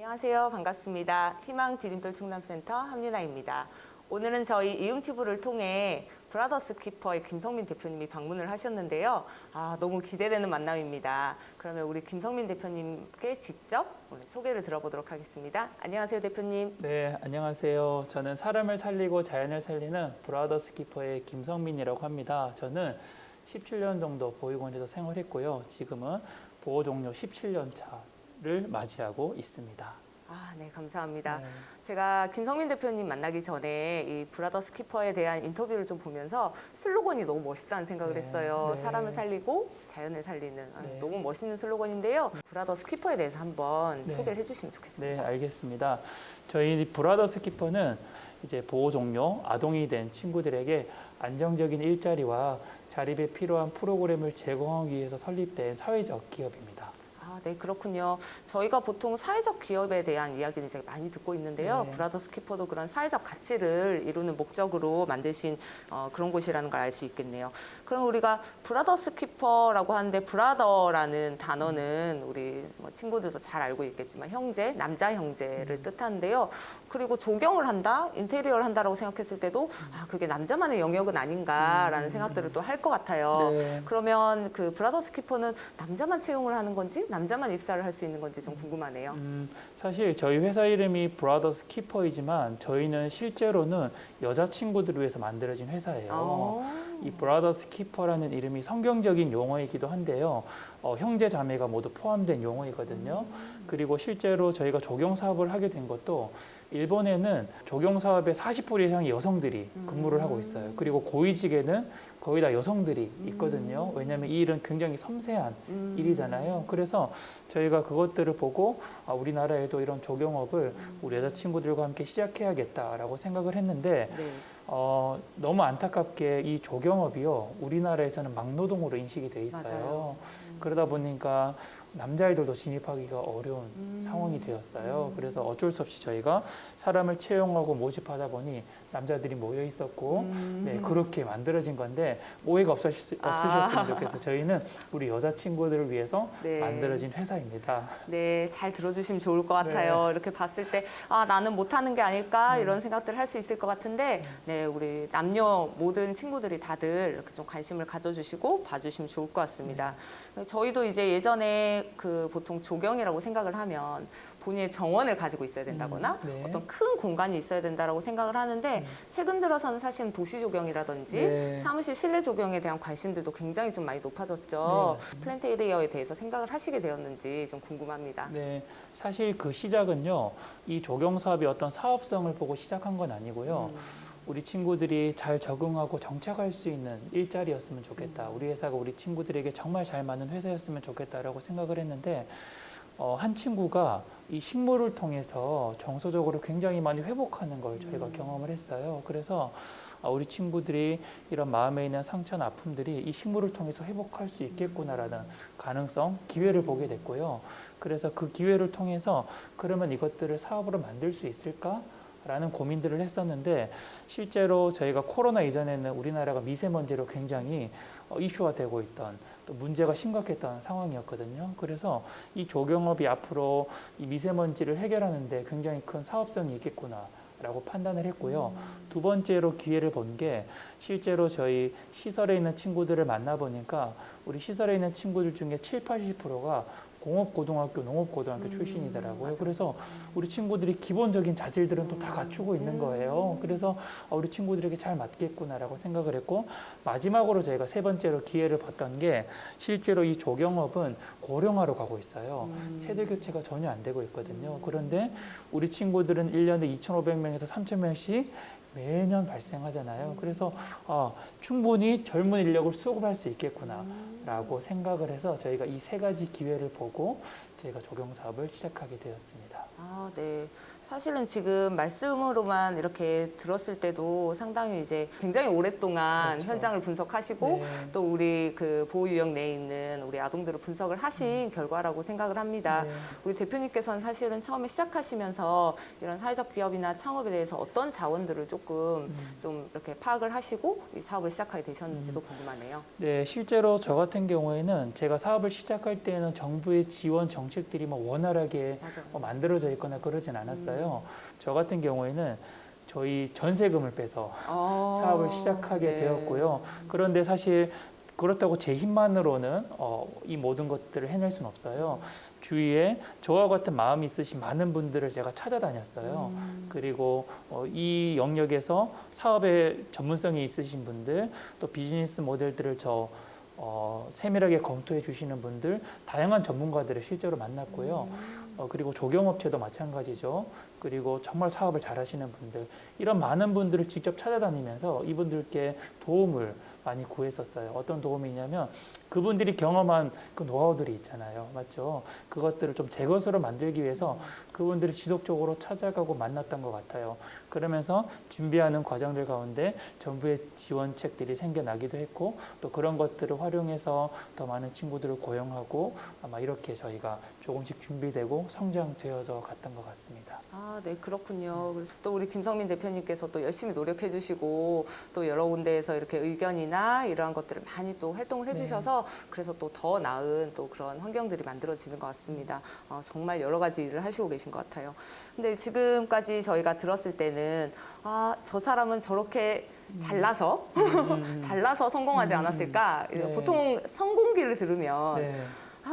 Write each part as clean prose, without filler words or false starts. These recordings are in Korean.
안녕하세요. 반갑습니다. 희망 디딤돌 충남센터 함유나입니다. 오늘은 저희 이응튜브를 통해 브라더스 키퍼의 김성민 대표님이 방문을 하셨는데요. 너무 기대되는 만남입니다. 그러면 우리 김성민 대표님께 직접 오늘 소개를 들어보도록 하겠습니다. 안녕하세요, 대표님. 네, 안녕하세요. 저는 사람을 살리고 자연을 살리는 브라더스 키퍼의 김성민이라고 합니다. 저는 17년 정도 보육원에서 생활했고요. 지금은 보호 종료 17년 차를 맞이하고 있습니다. 네, 감사합니다. 네. 제가 김성민 대표님 만나기 전에 이 브라더스 키퍼에 대한 인터뷰를 좀 보면서 슬로건이 너무 멋있다는 생각을 했어요. 네. 사람을 살리고 자연을 살리는 네. 너무 멋있는 슬로건인데요. 브라더스 키퍼에 대해서 한번 네. 소개를 해주시면 좋겠습니다. 네, 알겠습니다. 저희 브라더스 키퍼는 이제 보호 종료, 아동이 된 친구들에게 안정적인 일자리와 자립에 필요한 프로그램을 제공하기 위해서 설립된 사회적 기업입니다. 네, 그렇군요. 저희가 보통 사회적 기업에 대한 이야기를 이제 많이 듣고 있는데요. 네. 브라더스 키퍼도 그런 사회적 가치를 이루는 목적으로 만드신 그런 곳이라는 걸 알 수 있겠네요. 그럼 우리가 브라더스 키퍼라고 하는데 브라더라는 단어는 우리 친구들도 잘 알고 있겠지만 형제, 남자 형제를 뜻하는데요. 그리고 조경을 한다, 인테리어를 한다라고 생각했을 때도 그게 남자만의 영역은 아닌가라는 생각들을 또 할 것 같아요. 네. 그러면 그 브라더스 키퍼는 남자만 채용을 하는 건지 남자만 입사를 할 수 있는 건지 좀 궁금하네요. 사실 저희 회사 이름이 브라더스 키퍼이지만 저희는 실제로는 여자 친구들을 위해서 만들어진 회사예요. 이 브라더스 키퍼라는 이름이 성경적인 용어이기도 한데요. 형제 자매가 모두 포함된 용어이거든요. 그리고 실제로 저희가 조경 사업을 하게 된 것도 일본에는 조경 사업에 40% 이상의 여성들이 근무를 하고 있어요. 그리고 고위직에는 거의 다 여성들이 있거든요. 왜냐하면 이 일은 굉장히 섬세한 일이잖아요. 그래서 저희가 그것들을 보고 우리나라에도 이런 조경업을 우리 여자친구들과 함께 시작해야겠다라고 생각을 했는데 네. 너무 안타깝게 이 조경업이요 우리나라에서는 막노동으로 인식이 돼 있어요. 맞아요. 그러다 보니까 남자아이들도 진입하기가 어려운 상황이 되었어요. 그래서 어쩔 수 없이 저희가 사람을 채용하고 모집하다 보니 남자들이 모여 있었고 네, 그렇게 만들어진 건데 오해가 없으셨으면 좋겠어요. 저희는 우리 여자친구들을 위해서 네. 만들어진 회사입니다. 네, 잘 들어주시면 좋을 것 같아요. 이렇게 봤을 때, 나는 못하는 게 아닐까, 이런 생각들을 할 수 있을 것 같은데, 네, 우리 남녀 모든 친구들이 다들 이렇게 좀 관심을 가져주시고 봐주시면 좋을 것 같습니다. 저희도 이제 예전에 그 보통 조경이라고 생각을 하면 본인의 정원을 가지고 있어야 된다거나 네. 어떤 큰 공간이 있어야 된다라고 생각을 하는데 최근 들어서는 사실 도시 조경이라든지 사무실 실내 조경에 대한 관심들도 굉장히 좀 많이 높아졌죠. 플랜트 에리어에 대해서 생각을 하시게 되었는지 좀 궁금합니다. 네, 사실 그 시작은요, 이 조경 사업이 어떤 사업성을 보고 시작한 건 아니고요. 우리 친구들이 잘 적응하고 정착할 수 있는 일자리였으면 좋겠다. 우리 회사가 우리 친구들에게 정말 잘 맞는 회사였으면 좋겠다라고 생각을 했는데 한 친구가 이 식물을 통해서 정서적으로 굉장히 많이 회복하는 걸 저희가 경험을 했어요. 그래서 우리 친구들이 이런 마음에 있는 상처나 아픔들이 이 식물을 통해서 회복할 수 있겠구나라는 가능성, 기회를 보게 됐고요. 그래서 그 기회를 통해서 그러면 이것들을 사업으로 만들 수 있을까? 라는 고민들을 했었는데 실제로 저희가 코로나 이전에는 우리나라가 미세먼지로 굉장히 이슈화 되고 있던 또 문제가 심각했던 상황이었거든요. 그래서 이 조경업이 앞으로 이 미세먼지를 해결하는데 굉장히 큰 사업성이 있겠구나 라고 판단을 했고요. 두 번째로 기회를 본 게 실제로 저희 시설에 있는 친구들을 만나보니까 우리 시설에 있는 친구들 중에 7, 80%가 공업고등학교, 농업고등학교 출신이더라고요. 그래서 우리 친구들이 기본적인 자질들은 또 다 갖추고 있는 거예요. 그래서 우리 친구들에게 잘 맞겠구나라고 생각을 했고 마지막으로 저희가 세 번째로 기회를 봤던 게 실제로 이 조경업은 고령화로 가고 있어요. 세대 교체가 전혀 안 되고 있거든요. 그런데 우리 친구들은 1년에 2,500명에서 3,000명씩 매년 발생하잖아요. 그래서 충분히 젊은 인력을 수급할 수 있겠구나라고 생각을 해서 저희가 이 세 가지 기회를 보고 저희가 조경 사업을 시작하게 되었습니다. 네. 사실은 지금 말씀으로만 이렇게 들었을 때도 상당히 이제 굉장히 오랫동안 그렇죠. 현장을 분석하시고 네. 또 우리 그 보호유형 내에 있는 우리 아동들을 분석을 하신 결과라고 생각을 합니다. 네. 우리 대표님께서는 사실은 처음에 시작하시면서 이런 사회적 기업이나 창업에 대해서 어떤 자원들을 조금 좀 이렇게 파악을 하시고 이 사업을 시작하게 되셨는지도 궁금하네요. 네, 실제로 저 같은 경우에는 제가 사업을 시작할 때는 정부의 지원 정책들이 뭐 원활하게 맞아요. 만들어져 있거나 그러진 않았어요. 저 같은 경우에는 저희 전세금을 빼서 사업을 시작하게 네. 되었고요. 그런데 사실 그렇다고 제 힘만으로는 이 모든 것들을 해낼 수는 없어요. 주위에 저와 같은 마음이 있으신 많은 분들을 제가 찾아다녔어요. 그리고 이 영역에서 사업에 전문성이 있으신 분들, 또 비즈니스 모델들을 세밀하게 검토해 주시는 분들, 다양한 전문가들을 실제로 만났고요. 그리고 조경업체도 마찬가지죠. 그리고 정말 사업을 잘하시는 분들, 이런 많은 분들을 직접 찾아다니면서 이분들께 도움을 많이 구했었어요. 어떤 도움이냐면 그분들이 경험한 그 노하우들이 있잖아요. 맞죠? 그것들을 좀 제 것으로 만들기 위해서 그분들이 지속적으로 찾아가고 만났던 것 같아요. 그러면서 준비하는 과정들 가운데 정부의 지원책들이 생겨나기도 했고 또 그런 것들을 활용해서 더 많은 친구들을 고용하고 아마 이렇게 저희가 조금씩 준비되고 성장되어져 갔던 것 같습니다. 아, 네, 그렇군요. 그래서 또 우리 김성민 대표님께서 또 열심히 노력해 주시고 또 여러 군데에서 이렇게 의견이나 이러한 것들을 많이 또 활동을 해 주셔서 그래서 또 더 나은 또 그런 환경들이 만들어지는 것 같습니다. 정말 여러 가지 일을 하시고 계신 것 같아요. 근데 지금까지 저희가 들었을 때는 저 사람은 저렇게 잘나서 잘나서 성공하지 않았을까? 네. 보통 성공기를 들으면 네.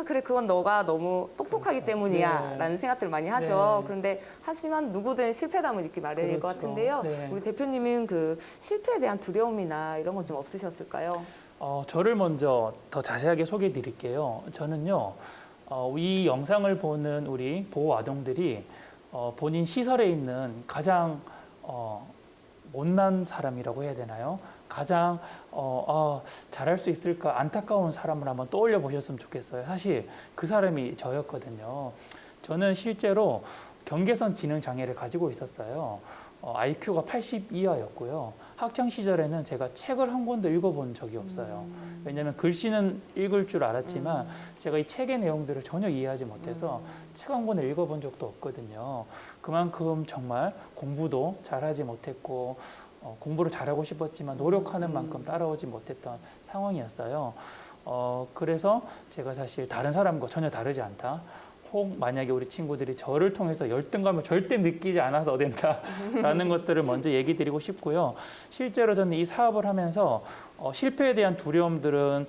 그래, 그건 너가 너무 똑똑하기 때문이야. 네. 라는 생각들을 많이 하죠. 네. 그런데 하지만 누구든 실패담을 있기 마련일 것 그렇죠. 같은데요. 네. 우리 대표님은 그 실패에 대한 두려움이나 이런 건 좀 없으셨을까요? 저를 먼저 더 자세하게 소개해 드릴게요. 저는요, 이 영상을 보는 우리 보호 아동들이 본인 시설에 있는 가장 못난 사람이라고 해야 되나요? 가장 잘할 수 있을까 안타까운 사람을 한번 떠올려 보셨으면 좋겠어요. 사실 그 사람이 저였거든요. 저는 실제로 경계선 지능 장애를 가지고 있었어요. IQ가 80 이하였고요. 학창 시절에는 제가 책을 한 권도 읽어본 적이 없어요. 왜냐하면 글씨는 읽을 줄 알았지만 제가 이 책의 내용들을 전혀 이해하지 못해서 책 한 권을 읽어본 적도 없거든요. 그만큼 정말 공부도 잘하지 못했고 공부를 잘하고 싶었지만 노력하는 만큼 따라오지 못했던 상황이었어요. 그래서 제가 사실 다른 사람과 전혀 다르지 않다. 혹 만약에 우리 친구들이 저를 통해서 열등감을 절대 느끼지 않아도 된다라는 것들을 먼저 얘기 드리고 싶고요. 실제로 저는 이 사업을 하면서 실패에 대한 두려움들은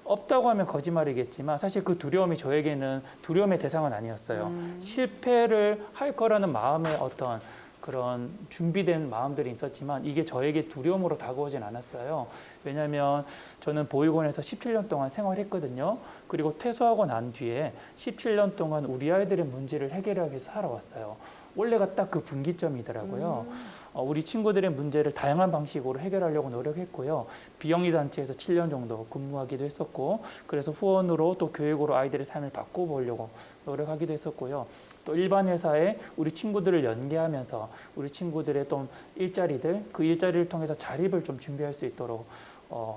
없다고 하면 거짓말이겠지만 사실 그 두려움이 저에게는 두려움의 대상은 아니었어요. 실패를 할 거라는 마음의 어떤 그런 준비된 마음들이 있었지만 이게 저에게 두려움으로 다가오진 않았어요. 왜냐하면 저는 보육원에서 17년 동안 생활했거든요. 그리고 퇴소하고 난 뒤에 17년 동안 우리 아이들의 문제를 해결하기 위해서 살아왔어요. 원래가 딱 그 분기점이더라고요. 우리 친구들의 문제를 다양한 방식으로 해결하려고 노력했고요. 비영리 단체에서 7년 정도 근무하기도 했었고, 그래서 후원으로 또 교육으로 아이들의 삶을 바꿔보려고 노력하기도 했었고요. 또 일반 회사에 우리 친구들을 연계하면서 우리 친구들의 또 일자리들, 그 일자리를 통해서 자립을 좀 준비할 수 있도록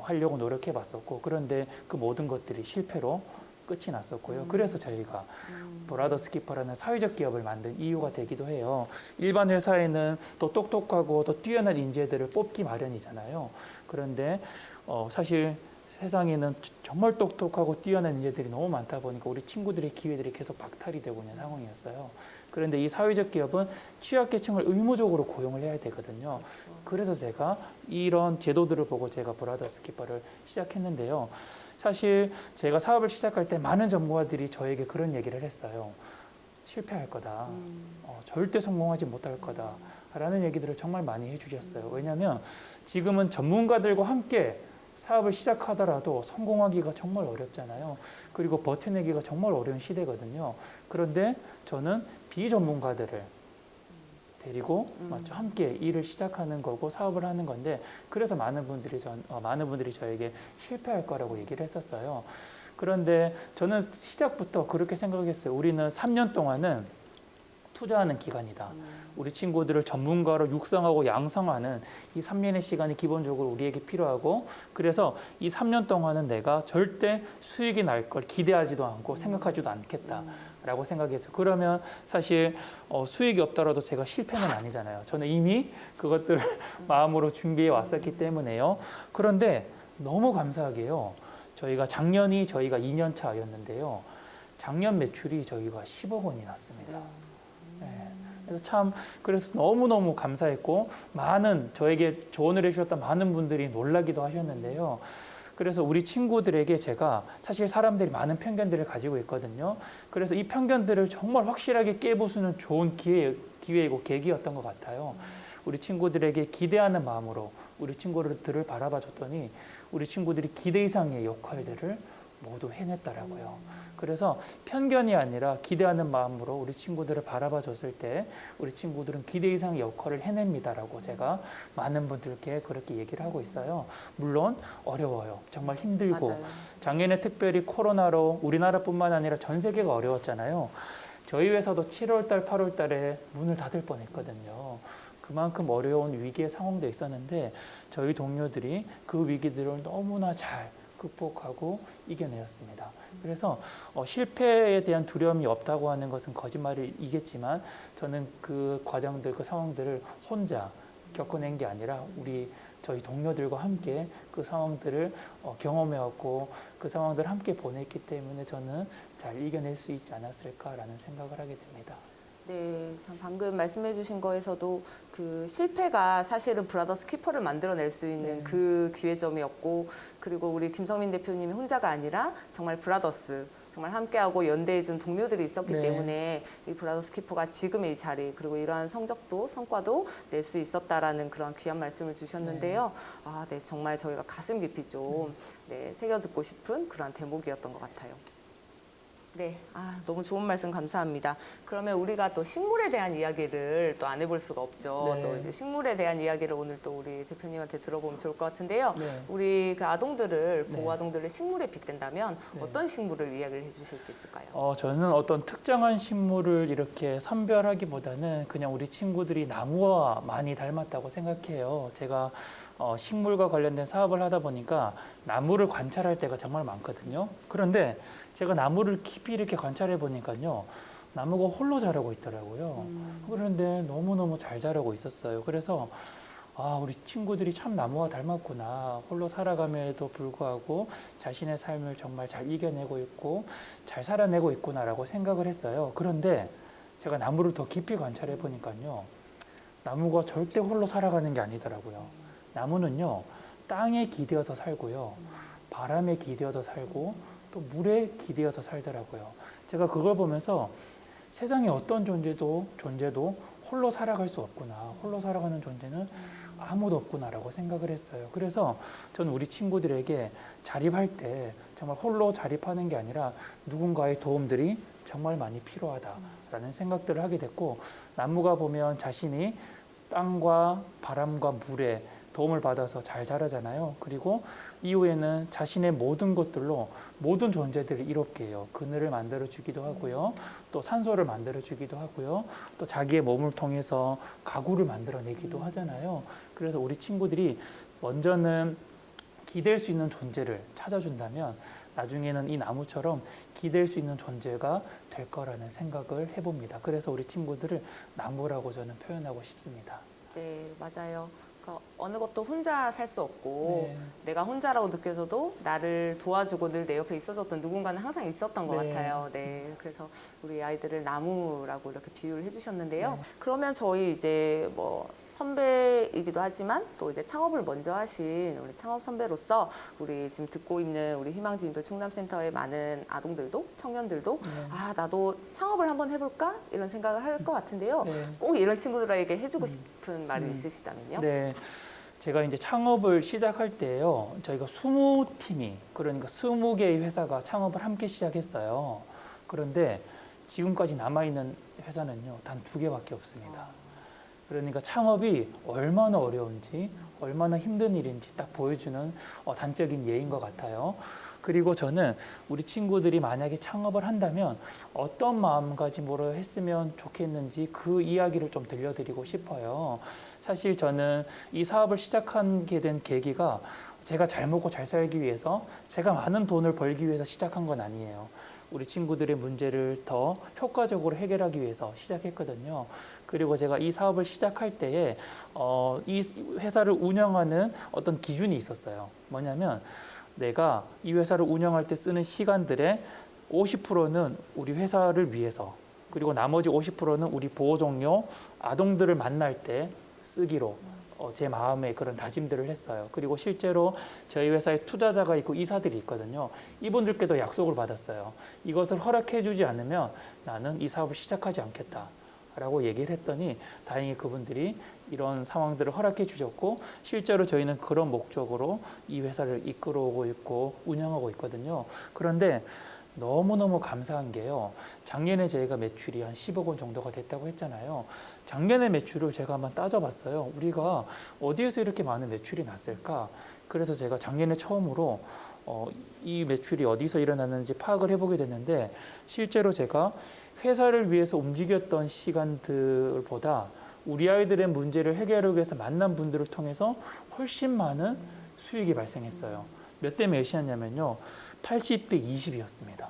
하려고 노력해봤었고, 그런데 그 모든 것들이 실패로 끝이 났었고요. 그래서 저희가 브라더스 키퍼라는 사회적 기업을 만든 이유가 되기도 해요. 일반 회사에는 또 똑똑하고 또 뛰어난 인재들을 뽑기 마련이잖아요. 그런데 사실 세상에는 정말 똑똑하고 뛰어난 인재들이 너무 많다 보니까 우리 친구들의 기회들이 계속 박탈이 되고 있는 상황이었어요. 그런데 이 사회적 기업은 취약계층을 의무적으로 고용을 해야 되거든요. 그래서 제가 이런 제도들을 보고 제가 브라더스 키퍼를 시작했는데요. 사실 제가 사업을 시작할 때 많은 전문가들이 저에게 그런 얘기를 했어요. 실패할 거다. 절대 성공하지 못할 거다. 라는 얘기들을 정말 많이 해주셨어요. 왜냐하면 지금은 전문가들과 함께 사업을 시작하더라도 성공하기가 정말 어렵잖아요. 그리고 버텨내기가 정말 어려운 시대거든요. 그런데 저는 비전문가들을 데리고 함께 일을 시작하는 거고 사업을 하는 건데 그래서 많은 분들이 저에게 실패할 거라고 얘기를 했었어요. 그런데 저는 시작부터 그렇게 생각했어요. 우리는 3년 동안은 투자하는 기간이다. 우리 친구들을 전문가로 육성하고 양성하는 이 3년의 시간이 기본적으로 우리에게 필요하고, 그래서 이 3년 동안은 내가 절대 수익이 날 걸 기대하지도 않고 생각하지도 않겠다라고 생각했어요. 그러면 사실 수익이 없더라도 제가 실패는 아니잖아요. 저는 이미 그것들을 마음으로 준비해 왔었기 때문에요. 그런데 너무 감사하게요. 저희가 작년이 저희가 2년 차였는데요. 작년 매출이 저희가 10억 원이 났습니다. 네. 그래서 너무너무 감사했고, 많은 저에게 조언을 해주셨던 많은 분들이 놀라기도 하셨는데요. 그래서 우리 친구들에게 제가 사실 사람들이 많은 편견들을 가지고 있거든요. 그래서 이 편견들을 정말 확실하게 깨부수는 좋은 기회이고 계기였던 것 같아요. 우리 친구들에게 기대하는 마음으로 우리 친구들을 바라봐 줬더니 우리 친구들이 기대 이상의 역할들을 모두 해냈더라고요. 그래서 편견이 아니라 기대하는 마음으로 우리 친구들을 바라봐 줬을 때 우리 친구들은 기대 이상의 역할을 해냅니다라고 제가 많은 분들께 그렇게 얘기를 하고 있어요. 물론 어려워요. 정말 힘들고. 맞아요. 작년에 특별히 코로나로 우리나라뿐만 아니라 전 세계가 어려웠잖아요. 저희 회사도 7월 달, 8월 달에 문을 닫을 뻔했거든요. 그만큼 어려운 위기의 상황도 있었는데 저희 동료들이 그 위기들을 너무나 잘 극복하고 이겨내었습니다. 그래서 실패에 대한 두려움이 없다고 하는 것은 거짓말이겠지만 저는 그 과정들, 그 상황들을 혼자 겪어낸 게 아니라 저희 동료들과 함께 그 상황들을 경험해왔고 그 상황들을 함께 보냈기 때문에 저는 잘 이겨낼 수 있지 않았을까라는 생각을 하게 됩니다. 네, 참 방금 말씀해주신 거에서도 그 실패가 사실은 브라더스 키퍼를 만들어낼 수 있는 네. 그 기회점이었고, 그리고 우리 김성민 대표님이 혼자가 아니라 정말 브라더스, 정말 함께하고 연대해준 동료들이 있었기 네. 때문에 이 브라더스 키퍼가 지금의 이 자리, 그리고 이러한 성과도 낼 수 있었다라는 그런 귀한 말씀을 주셨는데요. 아, 네, 정말 저희가 가슴 깊이 좀 새겨 듣고 싶은 그런 대목이었던 것 같아요. 네, 너무 좋은 말씀 감사합니다. 그러면 우리가 또 식물에 대한 이야기를 또 안 해볼 수가 없죠. 네. 또 이제 식물에 대한 이야기를 오늘 또 우리 대표님한테 들어보면 좋을 것 같은데요. 네. 우리 그 아동들을, 네. 보호 아동들을 식물에 빗댄다면 네. 어떤 식물을 이야기를 해주실 수 있을까요? 저는 어떤 특정한 식물을 이렇게 선별하기보다는 그냥 우리 친구들이 나무와 많이 닮았다고 생각해요. 제가 식물과 관련된 사업을 하다 보니까 나무를 관찰할 때가 정말 많거든요. 그런데 제가 나무를 깊이 이렇게 관찰해 보니까요. 나무가 홀로 자라고 있더라고요. 그런데 너무너무 잘 자라고 있었어요. 그래서 우리 친구들이 참 나무와 닮았구나. 홀로 살아감에도 불구하고 자신의 삶을 정말 잘 이겨내고 있고 잘 살아내고 있구나라고 생각을 했어요. 그런데 제가 나무를 더 깊이 관찰해 보니까요. 나무가 절대 홀로 살아가는 게 아니더라고요. 나무는요. 땅에 기대어서 살고요. 바람에 기대어서 살고 또 물에 기대어서 살더라고요. 제가 그걸 보면서 세상에 어떤 존재도 홀로 살아갈 수 없구나. 홀로 살아가는 존재는 아무도 없구나라고 생각을 했어요. 그래서 저는 우리 친구들에게 자립할 때 정말 홀로 자립하는 게 아니라 누군가의 도움들이 정말 많이 필요하다라는 생각들을 하게 됐고, 나무가 보면 자신이 땅과 바람과 물에 도움을 받아서 잘 자라잖아요. 그리고 이후에는 자신의 모든 것들로 모든 존재들을 이롭게 해요. 그늘을 만들어 주기도 하고요. 또 산소를 만들어 주기도 하고요. 또 자기의 몸을 통해서 가구를 만들어 내기도 하잖아요. 그래서 우리 친구들이 먼저는 기댈 수 있는 존재를 찾아준다면 나중에는 이 나무처럼 기댈 수 있는 존재가 될 거라는 생각을 해봅니다. 그래서 우리 친구들을 나무라고 저는 표현하고 싶습니다. 네, 맞아요. 그러니까 어느 것도 혼자 살 수 없고 네. 내가 혼자라고 느껴져도 나를 도와주고 늘 내 옆에 있어줬던 누군가는 항상 있었던 것 네, 같아요. 네, 그래서 우리 아이들을 나무라고 이렇게 비유를 해주셨는데요. 네. 그러면 저희 이제 뭐 선배이기도 하지만 또 이제 창업을 먼저 하신 우리 창업 선배로서 우리 지금 듣고 있는 우리 희망지인들 충남센터의 많은 아동들도 청년들도 네. 나도 창업을 한번 해볼까 이런 생각을 할 것 같은데요. 네. 꼭 이런 친구들에게 해주고 싶은 말이 있으시다면요? 네. 제가 이제 창업을 시작할 때요. 저희가 20팀이, 그러니까 20개의 회사가 창업을 함께 시작했어요. 그런데 지금까지 남아있는 회사는요. 단 2개밖에 없습니다. 그러니까 창업이 얼마나 어려운지, 얼마나 힘든 일인지 딱 보여주는 단적인 예인 것 같아요. 그리고 저는 우리 친구들이 만약에 창업을 한다면 어떤 마음가짐으로 했으면 좋겠는지 그 이야기를 좀 들려드리고 싶어요. 사실 저는 이 사업을 시작하게 된 계기가 제가 잘 먹고 잘 살기 위해서, 제가 많은 돈을 벌기 위해서 시작한 건 아니에요. 우리 친구들의 문제를 더 효과적으로 해결하기 위해서 시작했거든요. 그리고 제가 이 사업을 시작할 때에 이 회사를 운영하는 어떤 기준이 있었어요. 뭐냐면 내가 이 회사를 운영할 때 쓰는 시간들의 50%는 우리 회사를 위해서, 그리고 나머지 50%는 우리 보호 종료 아동들을 만날 때 쓰기로 제 마음에 그런 다짐들을 했어요. 그리고 실제로 저희 회사에 투자자가 있고 이사들이 있거든요. 이분들께도 약속을 받았어요. 이것을 허락해 주지 않으면 나는 이 사업을 시작하지 않겠다 라고 얘기를 했더니 다행히 그분들이 이런 상황들을 허락해 주셨고, 실제로 저희는 그런 목적으로 이 회사를 이끌어오고 있고 운영하고 있거든요. 그런데 너무너무 감사한 게요. 작년에 저희가 매출이 한 10억 원 정도가 됐다고 했잖아요. 작년의 매출을 제가 한번 따져봤어요. 우리가 어디에서 이렇게 많은 매출이 났을까? 그래서 제가 작년에 처음으로 이 매출이 어디서 일어났는지 파악을 해보게 됐는데, 실제로 제가 회사를 위해서 움직였던 시간들보다 우리 아이들의 문제를 해결하기 위해서 만난 분들을 통해서 훨씬 많은 수익이 발생했어요. 몇 대 몇이었냐면요. 80대 20이었습니다.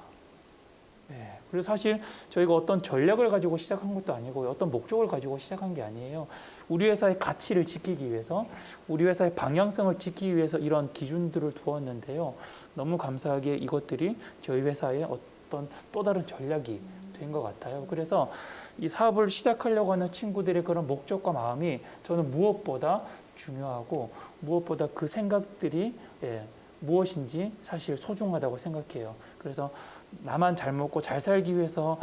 네, 그래서 사실 저희가 어떤 전략을 가지고 시작한 것도 아니고 어떤 목적을 가지고 시작한 게 아니에요. 우리 회사의 가치를 지키기 위해서, 우리 회사의 방향성을 지키기 위해서 이런 기준들을 두었는데요. 너무 감사하게 이것들이 저희 회사의 어떤 또 다른 전략이 된 것 같아요. 그래서 이 사업을 시작하려고 하는 친구들의 그런 목적과 마음이 저는 무엇보다 중요하고, 무엇보다 그 생각들이 무엇인지 사실 소중하다고 생각해요. 그래서 나만 잘 먹고 잘 살기 위해서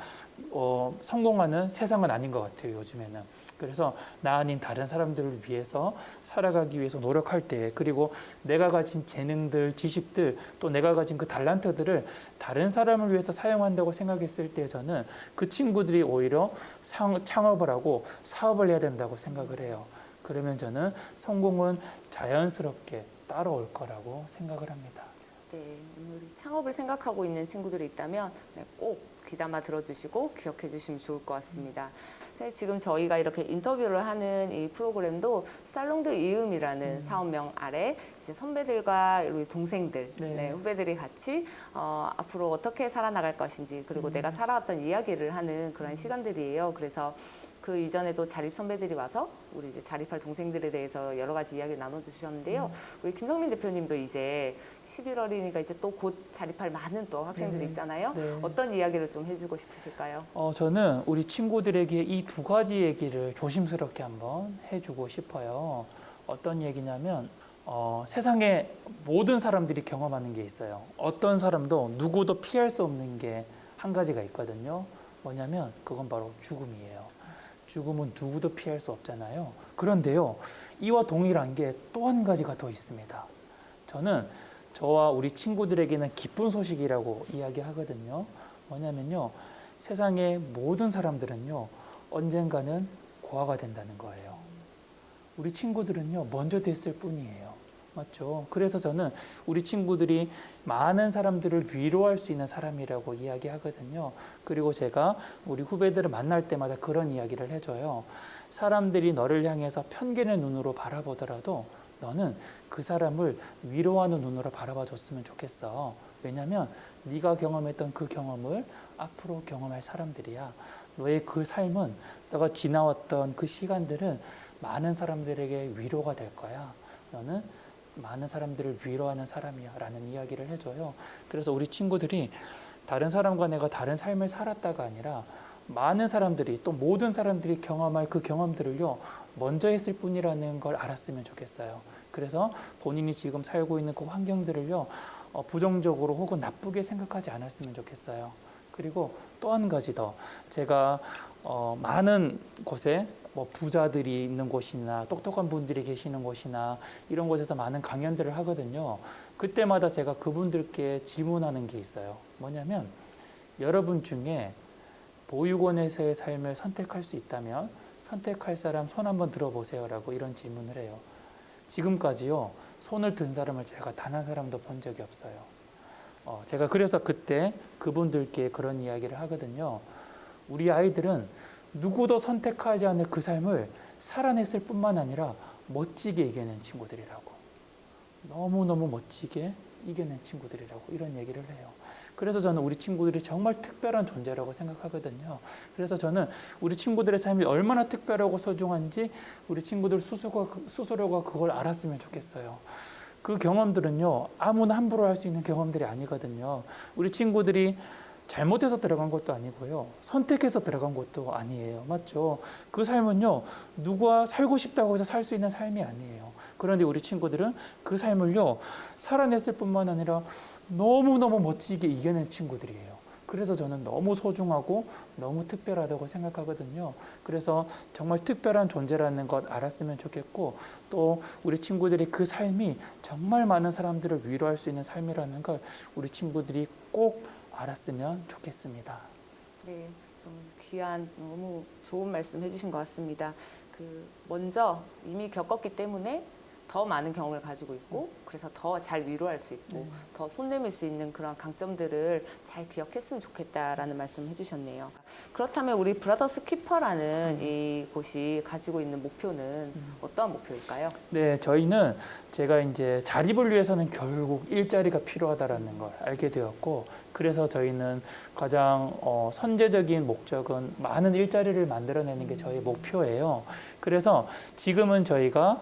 성공하는 세상은 아닌 것 같아요, 요즘에는. 그래서 나 아닌 다른 사람들을 위해서 살아가기 위해서 노력할 때, 그리고 내가 가진 재능들, 지식들, 또 내가 가진 그 달란트들을 다른 사람을 위해서 사용한다고 생각했을 때 저는 그 친구들이 오히려 창업을 하고 사업을 해야 된다고 생각을 해요. 그러면 저는 성공은 자연스럽게 따라올 거라고 생각을 합니다. 네, 우리 창업을 생각하고 있는 친구들이 있다면 꼭 귀담아 들어주시고 기억해 주시면 좋을 것 같습니다. 사실 지금 저희가 이렇게 인터뷰를 하는 이 프로그램도 살롱드 이음이라는 사업명 아래 이제 선배들과 우리 동생들, 네. 후배들이 같이 앞으로 어떻게 살아나갈 것인지, 그리고 내가 살아왔던 이야기를 하는 그런 시간들이에요. 그래서 그 이전에도 자립 선배들이 와서 우리 이제 자립할 동생들에 대해서 여러 가지 이야기를 나눠주셨는데요. 우리 김성민 대표님도 이제 11월이니까 이제 또 곧 자립할 많은 또 학생들이 있잖아요. 네. 어떤 이야기를 좀 해주고 싶으실까요? 저는 우리 친구들에게 이 두 가지 얘기를 조심스럽게 한번 해주고 싶어요. 어떤 얘기냐면 세상에 모든 사람들이 경험하는 게 있어요. 어떤 사람도 누구도 피할 수 없는 게 한 가지가 있거든요. 뭐냐면 그건 바로 죽음이에요. 죽음은 누구도 피할 수 없잖아요. 그런데요, 이와 동일한 게 또 한 가지가 더 있습니다. 저는 저와 우리 친구들에게는 기쁜 소식이라고 이야기하거든요. 뭐냐면요, 세상의 모든 사람들은요, 언젠가는 고아가 된다는 거예요. 우리 친구들은요, 먼저 됐을 뿐이에요. 맞죠? 그래서 저는 우리 친구들이 많은 사람들을 위로할 수 있는 사람이라고 이야기하거든요. 그리고 제가 우리 후배들을 만날 때마다 그런 이야기를 해줘요. 사람들이 너를 향해서 편견의 눈으로 바라보더라도 너는 그 사람을 위로하는 눈으로 바라봐 줬으면 좋겠어. 왜냐하면 네가 경험했던 그 경험을 앞으로 경험할 사람들이야. 너의 그 삶은, 너가 지나왔던 그 시간들은 많은 사람들에게 위로가 될 거야. 너는 많은 사람들을 위로하는 사람이야 라는 이야기를 해줘요. 그래서 우리 친구들이 다른 사람과 내가 다른 삶을 살았다가 아니라 많은 사람들이, 또 모든 사람들이 경험할 그 경험들을요, 먼저 했을 뿐이라는 걸 알았으면 좋겠어요. 그래서 본인이 지금 살고 있는 그 환경들을요, 부정적으로 혹은 나쁘게 생각하지 않았으면 좋겠어요. 그리고 또 한 가지 더, 제가 많은 곳에 뭐 부자들이 있는 곳이나 똑똑한 분들이 계시는 곳이나 이런 곳에서 많은 강연들을 하거든요. 그때마다 제가 그분들께 질문하는 게 있어요. 뭐냐면, 여러분 중에 보육원에서의 삶을 선택할 수 있다면 선택할 사람 손 한번 들어보세요 라고 이런 질문을 해요. 지금까지요, 손을 든 사람을 제가 단 한 사람도 본 적이 없어요. 제가 그래서 그때 그분들께 그런 이야기를 하거든요. 우리 아이들은 누구도 선택하지 않을 그 삶을 살아냈을 뿐만 아니라 멋지게 이겨낸 친구들이라고. 너무너무 멋지게 이겨낸 친구들이라고 이런 얘기를 해요. 그래서 저는 우리 친구들이 정말 특별한 존재라고 생각하거든요. 그래서 저는 우리 친구들의 삶이 얼마나 특별하고 소중한지 우리 친구들 스스로가 그걸 알았으면 좋겠어요. 그 경험들은요, 아무나 함부로 할 수 있는 경험들이 아니거든요. 우리 친구들이 잘못해서 들어간 것도 아니고요. 선택해서 들어간 것도 아니에요. 맞죠? 그 삶은요, 누가 살고 싶다고 해서 살 수 있는 삶이 아니에요. 그런데 우리 친구들은 그 삶을요, 살아냈을 뿐만 아니라 너무너무 멋지게 이겨낸 친구들이에요. 그래서 저는 너무 소중하고 너무 특별하다고 생각하거든요. 그래서 정말 특별한 존재라는 것 알았으면 좋겠고, 또 우리 친구들이 그 삶이 정말 많은 사람들을 위로할 수 있는 삶이라는 걸 우리 친구들이 꼭 알았으면 좋겠습니다. 네, 좀 귀한 너무 좋은 말씀 해주신 것 같습니다. 먼저 이미 겪었기 때문에 더 많은 경험을 가지고 있고 그래서 더 잘 위로할 수 있고 더 손 내밀 수 있는 그런 강점들을 잘 기억했으면 좋겠다라는 말씀 해주셨네요. 그렇다면 우리 브라더스 키퍼라는 이 곳이 가지고 있는 목표는 어떠한 목표일까요? 네, 저희는 제가 이제 자립을 위해서는 결국 일자리가 필요하다라는 걸 알게 되었고, 그래서 저희는 가장 선제적인 목적은 많은 일자리를 만들어내는 게 저희 목표예요. 그래서 지금은 저희가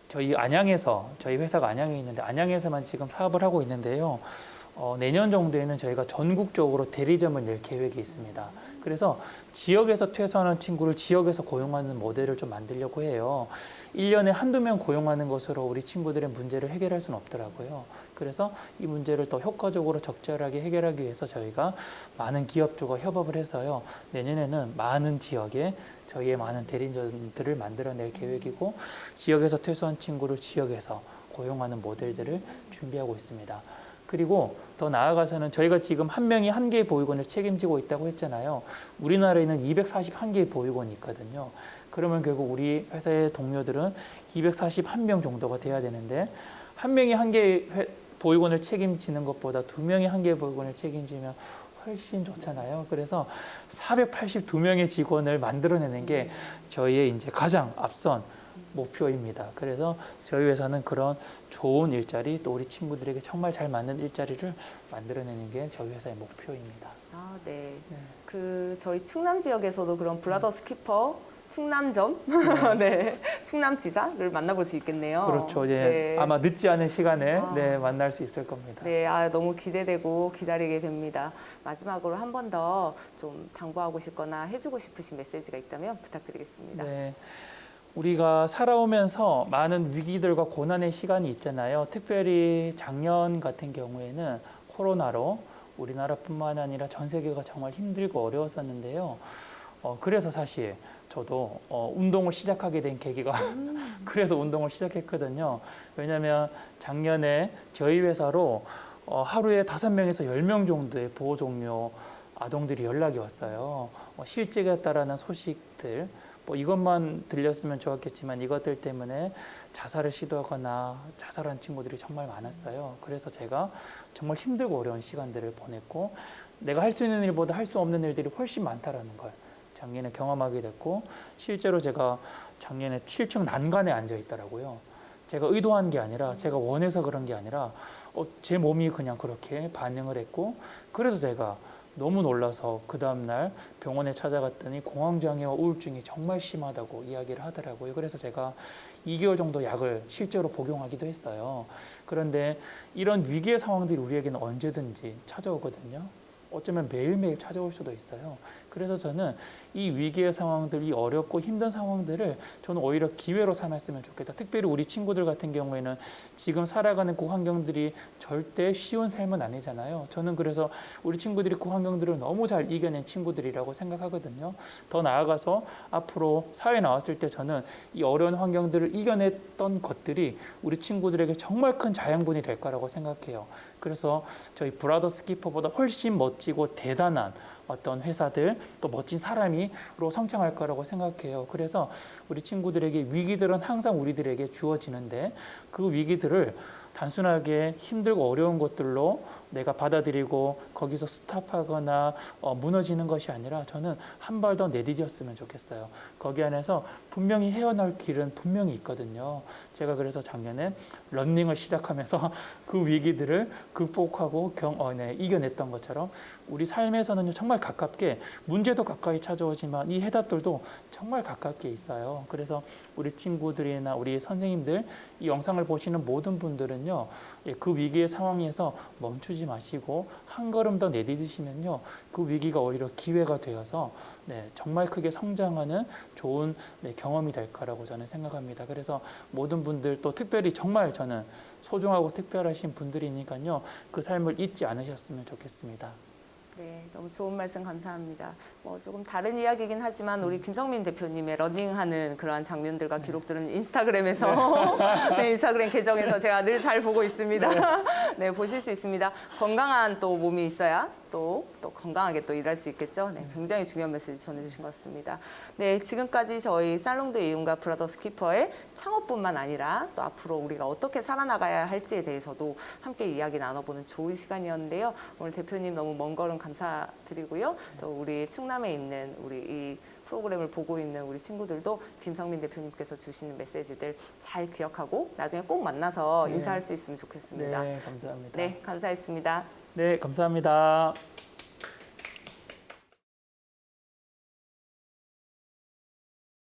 저희 안양에서, 저희 회사가 안양에 있는데 안양에서만 지금 사업을 하고 있는데요. 내년 정도에는 저희가 전국적으로 대리점을 낼 계획이 있습니다. 그래서 지역에서 퇴사하는 친구를 지역에서 고용하는 모델을 좀 만들려고 해요. 1년에 한두 명 고용하는 것으로 우리 친구들의 문제를 해결할 수는 없더라고요. 그래서 이 문제를 더 효과적으로 적절하게 해결하기 위해서 저희가 많은 기업들과 협업을 해서요. 내년에는 많은 지역에 저희의 많은 대리점들을 만들어낼 계획이고, 지역에서 퇴소한 친구를 지역에서 고용하는 모델들을 준비하고 있습니다. 그리고 더 나아가서는 저희가 지금 한 명이 한 개의 보육원을 책임지고 있다고 했잖아요. 우리나라에는 241개의 보육원이 있거든요. 그러면 결국 우리 회사의 동료들은 241명 정도가 돼야 되는데, 한 명이 한 개의 보육원을 책임지는 것보다 두 명이 한 개의 보육원을 책임지면 훨씬 좋잖아요. 그래서 482명의 직원을 만들어내는 게 저희의 이제 가장 앞선 목표입니다. 그래서 저희 회사는 그런 좋은 일자리, 또 우리 친구들에게 정말 잘 맞는 일자리를 만들어내는 게 저희 회사의 목표입니다. 아, 네. 네. 저희 충남 지역에서도 그런 브라더스 키퍼 충남점, 네, 충남지사를 만나볼 수 있겠네요. 그렇죠. 예. 네. 아마 늦지 않은 시간에 네, 만날 수 있을 겁니다. 네, 너무 기대되고 기다리게 됩니다. 마지막으로 한 번 더 좀 당부하고 싶거나 해주고 싶으신 메시지가 있다면 부탁드리겠습니다. 네. 우리가 살아오면서 많은 위기들과 고난의 시간이 있잖아요. 특별히 작년 같은 경우에는 코로나로 우리나라뿐만 아니라 전 세계가 정말 힘들고 어려웠었는데요. 그래서 사실 저도 운동을 시작하게 된 계기가 그래서 운동을 시작했거든요. 왜냐하면 작년에 저희 회사로 하루에 5명에서 10명 정도의 보호 종료 아동들이 연락이 왔어요. 실직했다라는 소식들, 뭐 이것만 들렸으면 좋았겠지만 이것들 때문에 자살을 시도하거나 자살한 친구들이 정말 많았어요. 그래서 제가 정말 힘들고 어려운 시간들을 보냈고, 내가 할 수 있는 일보다 할 수 없는 일들이 훨씬 많다라는 걸 작년에 경험하게 됐고, 실제로 제가 작년에 7층 난간에 앉아 있더라고요. 제가 의도한 게 아니라, 제가 원해서 그런 게 아니라 제 몸이 그냥 그렇게 반응을 했고, 그래서 제가 너무 놀라서 그 다음날 병원에 찾아갔더니 공황장애와 우울증이 정말 심하다고 이야기를 하더라고요. 그래서 제가 2개월 정도 약을 실제로 복용하기도 했어요. 그런데 이런 위기의 상황들이 우리에게는 언제든지 찾아오거든요. 어쩌면 매일매일 찾아올 수도 있어요. 그래서 저는 이 위기의 상황들, 이 어렵고 힘든 상황들을 저는 오히려 기회로 삼았으면 좋겠다. 특별히 우리 친구들 같은 경우에는 지금 살아가는 그 환경들이 절대 쉬운 삶은 아니잖아요. 저는 그래서 우리 친구들이 그 환경들을 너무 잘 이겨낸 친구들이라고 생각하거든요. 더 나아가서 앞으로 사회에 나왔을 때 저는 이 어려운 환경들을 이겨냈던 것들이 우리 친구들에게 정말 큰 자양분이 될 거라고 생각해요. 그래서 저희 브라더스 키퍼보다 훨씬 멋지고 대단한 어떤 회사들, 또 멋진 사람이로 성장할 거라고 생각해요. 그래서 우리 친구들에게 위기들은 항상 우리들에게 주어지는데 그 위기들을 단순하게 힘들고 어려운 것들로 내가 받아들이고 거기서 스탑하거나 무너지는 것이 아니라 저는 한 발 더 내디뎠으면 좋겠어요. 거기 안에서 분명히 헤어나올 길은 분명히 있거든요. 제가 그래서 작년에 러닝을 시작하면서 그 위기들을 극복하고 이겨냈던 것처럼 우리 삶에서는 정말 가깝게 문제도 가까이 찾아오지만 이 해답들도 정말 가깝게 있어요. 그래서 우리 친구들이나 우리 선생님들 이 영상을 보시는 모든 분들은요, 그 위기의 상황에서 멈추지 마시고 한 걸음 더 내디디시면요, 그 위기가 오히려 기회가 되어서 정말 크게 성장하는 좋은 경험이 될 거라고 저는 생각합니다. 그래서 모든 분들 또 특별히 정말 저는 소중하고 특별하신 분들이니까요, 그 삶을 잊지 않으셨으면 좋겠습니다. 네, 너무 좋은 말씀 감사합니다. 뭐 조금 다른 이야기긴 하지만 우리 김성민 대표님의 러닝하는 그러한 장면들과 기록들은 인스타그램에서 네, 인스타그램 계정에서 제가 늘 잘 보고 있습니다. 네, 보실 수 있습니다. 건강한 또 몸이 있어야 또 건강하게 또 일할 수 있겠죠. 네, 굉장히 중요한 메시지 전해주신 것 같습니다. 네, 지금까지 저희 살롱드 이윤과 브라더스 키퍼의 창업뿐만 아니라 또 앞으로 우리가 어떻게 살아나가야 할지에 대해서도 함께 이야기 나눠보는 좋은 시간이었는데요. 오늘 대표님 너무 먼 걸음 감사드리고요. 또 우리 충남에 있는 우리 이 프로그램을 보고 있는 우리 친구들도 김성민 대표님께서 주시는 메시지들 잘 기억하고 나중에 꼭 만나서 인사할 수 있으면 좋겠습니다. 네, 감사합니다. 네, 감사했습니다. 네, 감사합니다.